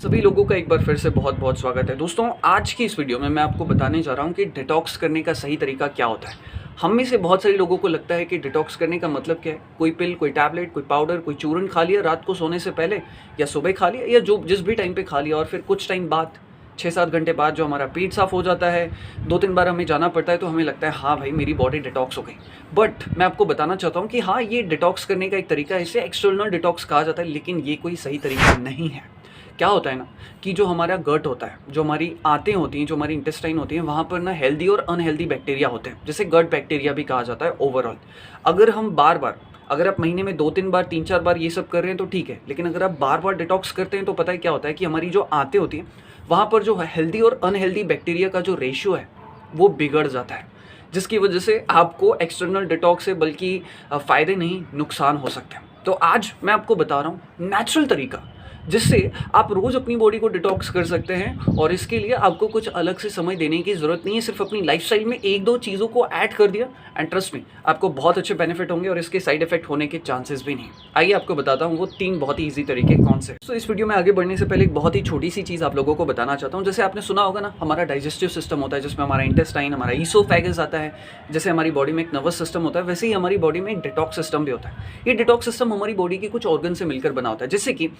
सभी लोगों का एक बार फिर से बहुत बहुत स्वागत है दोस्तों। आज की इस वीडियो में मैं आपको बताने जा रहा हूँ कि डिटॉक्स करने का सही तरीका क्या होता है। हम में से बहुत सारे लोगों को लगता है कि डिटॉक्स करने का मतलब क्या है, कोई पिल, कोई टैबलेट, कोई पाउडर, कोई चूरन खा लिया रात को सोने से पहले या सुबह खा लिया या जो जिस भी टाइम पे खा लिया और फिर कुछ टाइम बाद 6-7 घंटे बाद जो हमारा पेट साफ़ हो जाता है, 2-3 बार हमें जाना पड़ता है तो हमें लगता है हाँ भाई मेरी बॉडी डिटॉक्स हो गई। बट मैं आपको बताना चाहता हूँ कि हाँ, ये डिटॉक्स करने का एक तरीका है, इसे एक्सटर्नल डिटॉक्स कहा जाता है, लेकिन ये कोई सही तरीका नहीं है। क्या होता है ना कि जो हमारा गट होता है, जो हमारी आंतें होती हैं, जो हमारी इंटेस्टाइन होती हैं, वहाँ पर ना हेल्दी और अनहेल्दी बैक्टीरिया होते हैं, जिसे गट बैक्टीरिया भी कहा जाता है ओवरऑल। अगर हम बार-बार, अगर आप महीने में 2-3 बार, 3-4 बार ये सब कर रहे हैं तो ठीक है, लेकिन अगर आप बार-बार डिटॉक्स करते हैं तो पता है क्या होता है कि हमारी जो आंतें होती हैं, वहाँ पर जो हेल्दी और अनहेल्दी बैक्टीरिया का जो रेशियो है, वो बिगड़ जाता है, जिसकी वजह से आपको एक्सटर्नल डिटॉक्स से बल्कि फ़ायदे नहीं, नुकसान हो सकते हैं। तो आज मैं आपको बता रहा हूँ नेचुरल तरीका, जिससे आप रोज़ अपनी बॉडी को डिटॉक्स कर सकते हैं और इसके लिए आपको कुछ अलग से समय देने की ज़रूरत नहीं है। सिर्फ अपनी लाइफ़स्टाइल में 1-2 चीज़ों को ऐड कर दिया एंड ट्रस्ट मी, आपको बहुत अच्छे बेनिफिट होंगे और इसके साइड इफेक्ट होने के चांसेस भी नहीं। आइए आपको बताता हूँ वो 3 बहुत ही ईज़ी तरीके कौन से। तो इस वीडियो में आगे बढ़ने से पहले एक बहुत ही छोटी सी चीज़ आप लोगों को बताना चाहता हूँ। जैसे आपने सुना होगा ना, हमारा डाइजेस्टिव सिस्टम होता है जिसमें हमारा इंटेस्टाइन, हमारा ईसोफेगस आता है। जैसे हमारी बॉडी में एक नर्वस सिस्टम होता है, वैसे ही हमारी बॉडी में एक डिटॉक्स सिस्टम भी होता है। ये डिटॉक्स सिस्टम हमारी बॉडी के कुछ ऑर्गन से मिलकर बना होता है, जैसे कि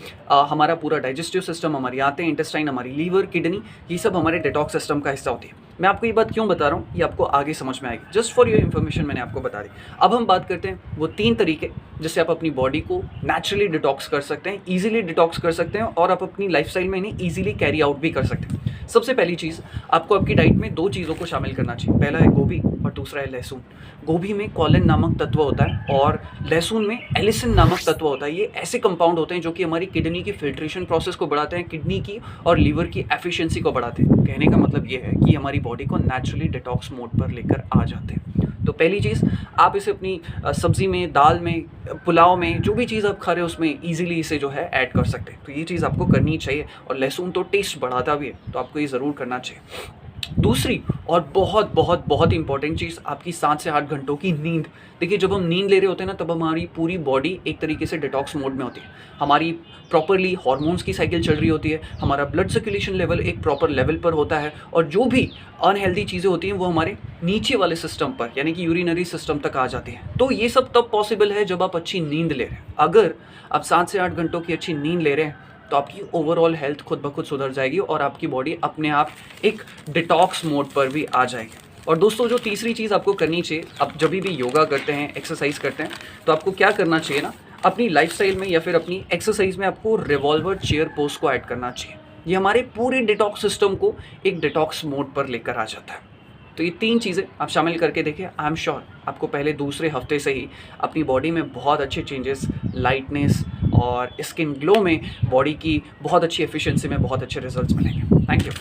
हमारा पूरा डाइजेस्टिव सिस्टम, हमारी आंतें, इंटेस्टाइन, हमारी लीवर, किडनी, ये सब हमारे डिटॉक्स सिस्टम का हिस्सा होती है। मैं आपको ये बात क्यों बता रहा हूँ, ये आपको आगे समझ में आएगी। जस्ट फॉर योर इन्फॉर्मेशन मैंने आपको बता दी। अब हम बात करते हैं वो 3 तरीके जिससे आप अपनी बॉडी को नेचुरली डिटॉक्स कर सकते हैं, ईजिली डिटॉक्स कर सकते हैं और आप अपनी लाइफस्टाइल में इन्हें ईजिली कैरी आउट भी कर सकते हैं। सबसे पहली चीज़, आपको आपकी डाइट में 2 चीज़ों को शामिल करना चाहिए। पहला है गोभी और दूसरा है लहसुन। गोभी में कॉलिन नामक तत्व होता है और लहसुन में एलिसिन नामक तत्व होता है। ये ऐसे कंपाउंड होते हैं जो कि हमारी किडनी की फिल्ट्रेशन प्रोसेस को बढ़ाते हैं, किडनी की और लीवर की एफिशिएंसी को बढ़ाते हैं। कहने का मतलब ये है कि हमारी बॉडी को नेचुरली डिटॉक्स मोड पर लेकर आ जाते हैं। तो पहली चीज़, आप इसे अपनी सब्ज़ी में, दाल में, पुलाव में, जो भी चीज़ आप खा रहे हो उसमें ईजिली इसे जो है ऐड कर सकते हैं। तो ये चीज़ आपको करनी चाहिए और लहसुन तो टेस्ट बढ़ाता भी है, तो आपको ये ज़रूर करना चाहिए। दूसरी और बहुत बहुत बहुत इंपॉर्टेंट चीज़, आपकी 7 से 8 घंटों की नींद। देखिए, जब हम नींद ले रहे होते हैं ना, तब हमारी पूरी बॉडी एक तरीके से डिटॉक्स मोड में होती है। हमारी प्रॉपरली हार्मोन्स की साइकिल चल रही होती है, हमारा ब्लड सर्कुलेशन लेवल एक प्रॉपर लेवल पर होता है और जो भी अनहेल्दी चीज़ें होती हैं वो हमारे नीचे वाले सिस्टम पर, यानी कि यूरिनरी सिस्टम तक आ जाती हैं। तो ये सब तब पॉसिबल है जब आप अच्छी नींद ले रहे हैं। अगर आप 7 से 8 घंटों की अच्छी नींद ले रहे हैं तो आपकी ओवरऑल हेल्थ खुद ब खुद सुधर जाएगी और आपकी बॉडी अपने आप एक डिटॉक्स मोड पर भी आ जाएगी। और दोस्तों, जो तीसरी चीज़ आपको करनी चाहिए, आप जब भी योगा करते हैं, एक्सरसाइज करते हैं, तो आपको क्या करना चाहिए ना, अपनी लाइफस्टाइल में या फिर अपनी एक्सरसाइज में आपको रिवॉल्वर चेयर पोज को ऐड करना चाहिए। ये हमारे पूरे डिटॉक्स सिस्टम को एक डिटॉक्स मोड पर लेकर आ जाता है। तो ये 3 चीज़ें आप शामिल करके देखिए, आई एम श्योर आपको पहले दूसरे हफ्ते से ही अपनी बॉडी में बहुत अच्छे चेंजेस, लाइटनेस और स्किन ग्लो में, बॉडी की बहुत अच्छी एफिशिएंसी में बहुत अच्छे रिजल्ट्स मिलेंगे। Thank you.